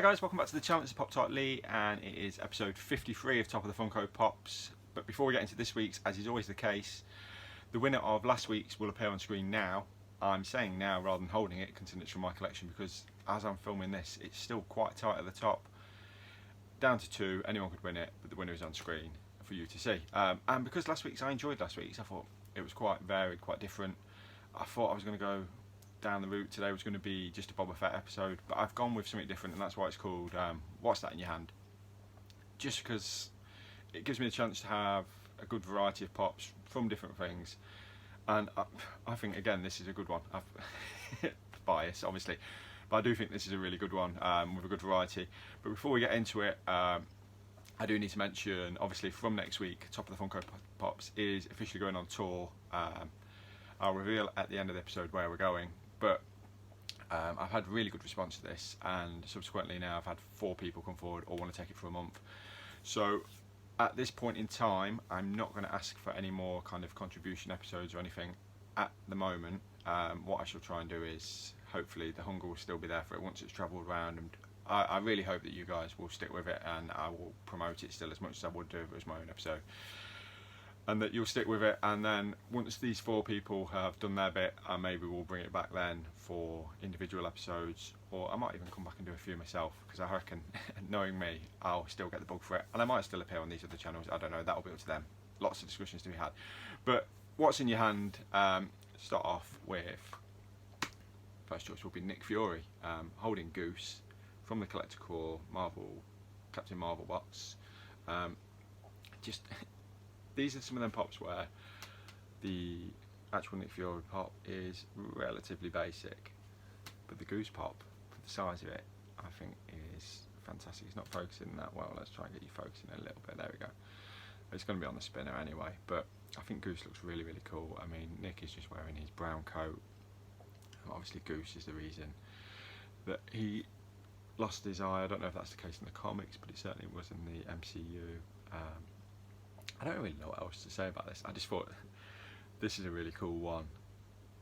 guys, welcome back to the channel. It's Pop Tart Lee and it is episode 53 of Top of the Funko Pops. But before we get into this week's, as is always the case, the winner of last week's will appear on screen now. I'm saying now rather than holding it, considering it's from my collection, because as I'm filming this, it's still quite tight at the top. Down to 2, anyone could win it, but the winner is on screen for you to see. And because I enjoyed last week's, I thought it was quite varied, quite different. I thought I was going to go down the route today was going to be just a Boba Fett episode, but I've gone with something different, and that's why it's called What's That in Your Hand? Just because it gives me a chance to have a good variety of pops from different things, and I think again this is a good one. I've bias obviously, but I do think this is a really good one with a good variety. But before we get into it, I do need to mention, obviously from next week, Top of the Funko Pops is officially going on tour. I'll reveal at the end of the episode where we're going, but I've had really good response to this, and subsequently now I've had 4 people come forward or want to take it for a month. So at this point in time, I'm not going to ask for any more kind of contribution episodes or anything at the moment. What I shall try and do is, hopefully the hunger will still be there for it once it's travelled around, and I really hope that you guys will stick with it, and I will promote it still as much as I would do if it was my own episode, and that you'll stick with it. And then once these 4 people have done their bit, maybe we'll bring it back then for individual episodes, or I might even come back and do a few myself, because I reckon, knowing me, I'll still get the bug for it, and I might still appear on these other channels. I don't know, that'll be up to them. Lots of discussions to be had. But what's in your hand? Start off with, first choice will be Nick Fury, holding Goose from the Collector Core Captain Marvel box. Just these are some of them pops where the actual Nick Fury pop is relatively basic, but the Goose pop, for the size of it, I think is fantastic. It's not focusing that well. Let's try and get you focusing a little bit. There we go. It's going to be on the spinner anyway, but I think Goose looks really, really cool. I mean, Nick is just wearing his brown coat. Obviously Goose is the reason that he lost his eye. I don't know if that's the case in the comics, but it certainly was in the MCU. I don't really know what else to say about this. I just thought this is a really cool one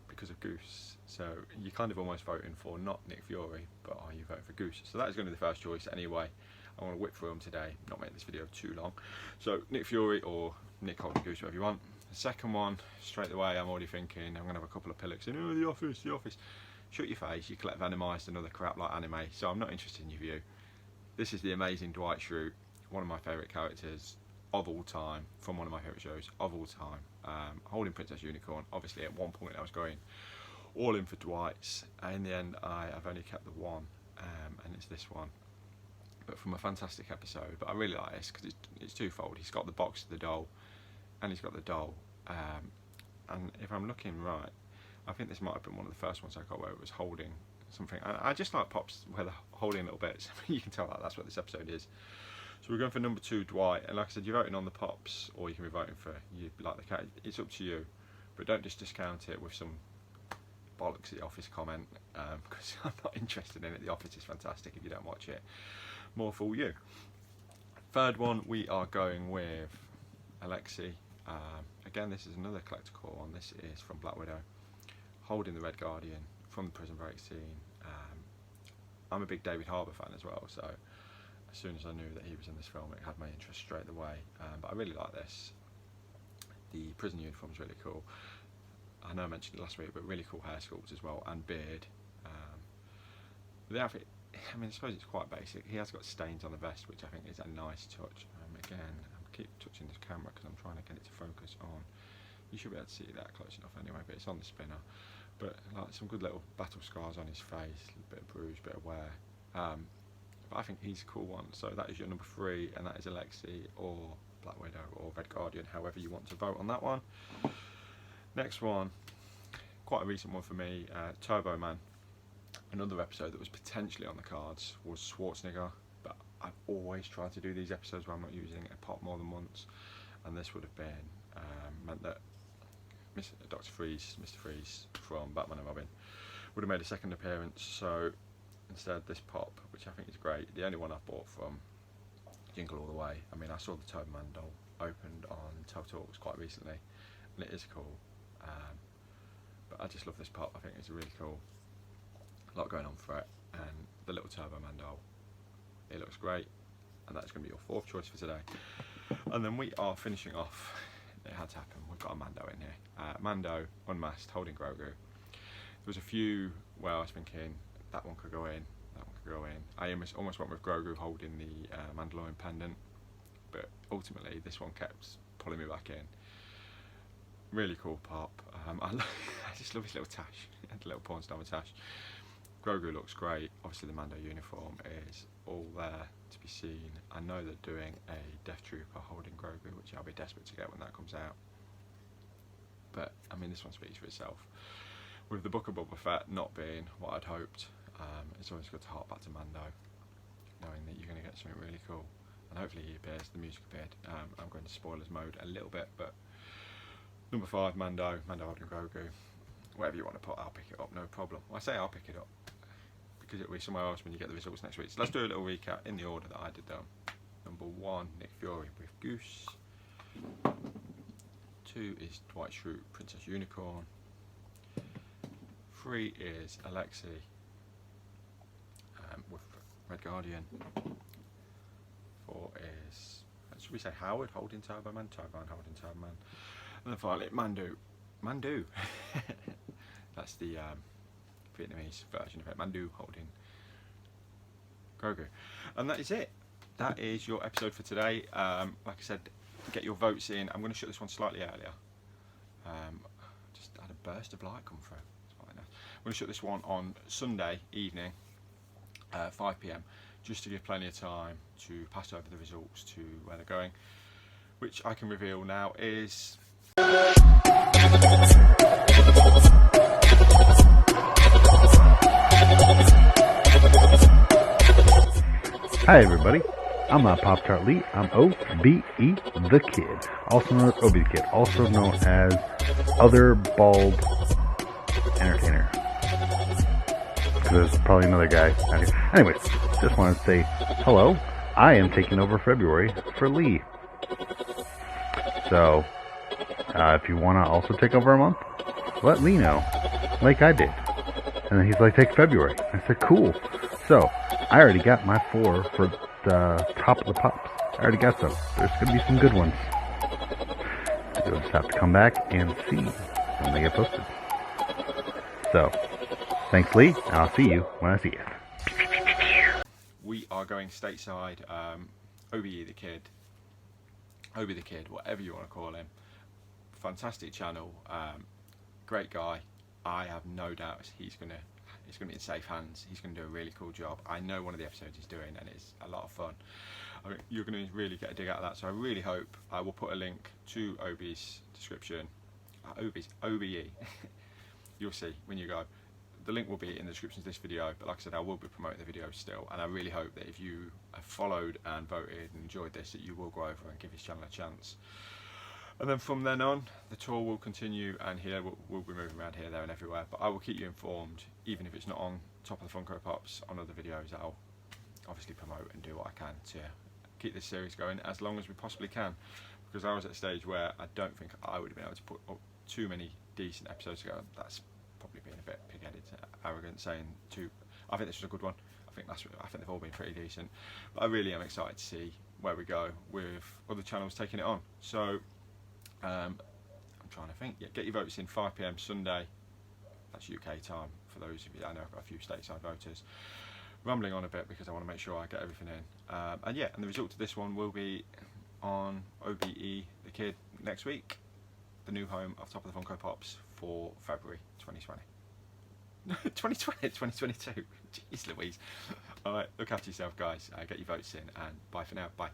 because of Goose. So you're kind of almost voting for not Nick Fury, but are you voting for Goose? So that is going to be the first choice anyway. I want to whip through them today, not make this video too long. So Nick Fury or Nick holding Goose, whatever you want. The second one, straight away, I'm already thinking I'm going to have a couple of pillocks in, oh, the office. Shut your face, you collect Venomized and other crap like anime, so I'm not interested in your view. This is the amazing Dwight Schrute, one of my favourite characters of all time, from one of my favourite shows of all time. Holding Princess Unicorn. Obviously at one point I was going all in for Dwight's, and in the end I've only kept the one, and it's this one. But from a fantastic episode. But I really like this because it's twofold. He's got the box of the doll, and he's got the doll. And if I'm looking right, I think this might have been one of the first ones I got where it was holding something. And I just like pops where they're holding little bits. You can tell that's what this episode is. So we're going for number 2, Dwight. And like I said, you're voting on the pops, or you can be voting for you like the cat. It's up to you, but don't just discount it with some bollocks at the Office comment, because I'm not interested in it. The Office is fantastic. If you don't watch it, more fool you. Third one, we are going with Alexi. Again, this is another Collector Core one. This is from Black Widow, holding the Red Guardian from the prison break scene. I'm a big David Harbour fan as well, so as soon as I knew that he was in this film, it had my interest straight away. But I really like this. The prison uniform is really cool. I know I mentioned it last week, but really cool hair sculpt as well, and beard. The outfit, I mean, I suppose it's quite basic. He has got stains on the vest, which I think is a nice touch. Again, I keep touching this camera because I'm trying to get it to focus on. You should be able to see that close enough anyway, but it's on the spinner. But like some good little battle scars on his face, a bit of bruise, bit of wear. But I think he's a cool one. So that is your number 3, and that is Alexi or Black Widow or Red Guardian, however you want to vote on that one. Next one, quite a recent one for me, Turbo Man. Another episode that was potentially on the cards was Schwarzenegger, but I've always tried to do these episodes where I'm not using a pop more than once, and this would have been meant that Dr. Freeze, Mr. Freeze from Batman and Robin, would have made a second appearance. So instead, this pop, which I think is great, the only one I've bought from Jingle All the Way. I mean, I saw the Turbo Man doll opened on Talks quite recently, and it is cool. But I just love this pop. I think it's really cool. A lot going on for it, and the little Turbo Man doll, It looks great, and that's going to be your fourth choice for today. And then we are finishing off. It had to happen. We've got a Mando in here. Mando unmasked, holding Grogu. There was a few where I was thinking that one could go in, that one could go in. I almost went with Grogu holding the Mandalorian pendant, but ultimately this one kept pulling me back in. Really cool pop. I just love his little tash, the little porn star tash. Grogu looks great. Obviously the Mando uniform is all there to be seen. I know they're doing a Death Trooper holding Grogu, which I'll be desperate to get when that comes out. But I mean, this one speaks for itself. With the Book of Boba Fett not being what I'd hoped, it's always good to hark back to Mando, knowing that you're going to get something really cool. And hopefully he appears, the music appeared. I'm going to spoilers mode a little bit, but number 5, Mando holding Grogu. Whatever you want to put, I'll pick it up, no problem. Well, I say I'll pick it up, because it'll be somewhere else when you get the results next week. So let's do a little recap in the order that I did them. Number 1, Nick Fury with Goose. 2 is Dwight Schrute, Princess Unicorn. 3 is Alexei with Red Guardian. 4 is, should we say Howard holding Turbo Man? Holding Turbo Man. And then finally, Mandu. That's the Vietnamese version of it. Mandu holding Grogu. And that is it. That is your episode for today. Like I said, get your votes in. I'm going to shut this one slightly earlier. Just had a burst of light come through. It's quite nice. I'm going to shut this one on Sunday evening, 5 PM, just to give plenty of time to pass over the results to where they're going, which I can reveal now is... Hi everybody, I'm not Pop Tart Lee, I'm OBE the Kid, also known as Obi the Kid, also known as Other Bald Entertainer. Because there's probably another guy out here. Anyways, just wanted to say hello. I am taking over February for Lee. So, if you want to also take over a month, let Lee know, like I did. And then he's like, take February. I said, cool. So, I already got my 4 for the top of the pops. I already got some. There's going to be some good ones. You'll just have to come back and see when they get posted. So, thanks Lee, and I'll see you when I see you. We are going stateside. OBE the Kid, Obi the Kid, whatever you want to call him. Fantastic channel. Great guy. I have no doubts it's going to be in safe hands. He's going to do a really cool job. I know one of the episodes he's doing, and it's a lot of fun. I mean, you're going to really get a dig out of that. So I really hope I will put a link to Obi's description. OBE. You'll see when you go. The link will be in the description of this video. But like I said, I will be promoting the video still, and I really hope that if you have followed and voted and enjoyed this, that you will go over and give his channel a chance. And then from then on, the tour will continue, and here we'll be moving around here, there and everywhere. But I will keep you informed, even if it's not on Top of the Funko Pops, on other videos. I'll obviously promote and do what I can to keep this series going as long as we possibly can. Because I was at a stage where I don't think I would have been able to put up too many decent episodes together. That's probably being a bit pig-headed, arrogant, saying too. I think this was a good one. I think they've all been pretty decent. But I really am excited to see where we go with other channels taking it on. So. I'm trying to think. Yeah, get your votes in 5 PM Sunday. That's UK time for those of you. I know I've got a few stateside voters. Rambling on a bit because I want to make sure I get everything in. And yeah, and the result of this one will be on OBE the Kid next week. The new home of Top of the Funko Pops for February 2020. 2022. Jeez Louise. Alright, look after yourself guys. Get your votes in, and bye for now. Bye.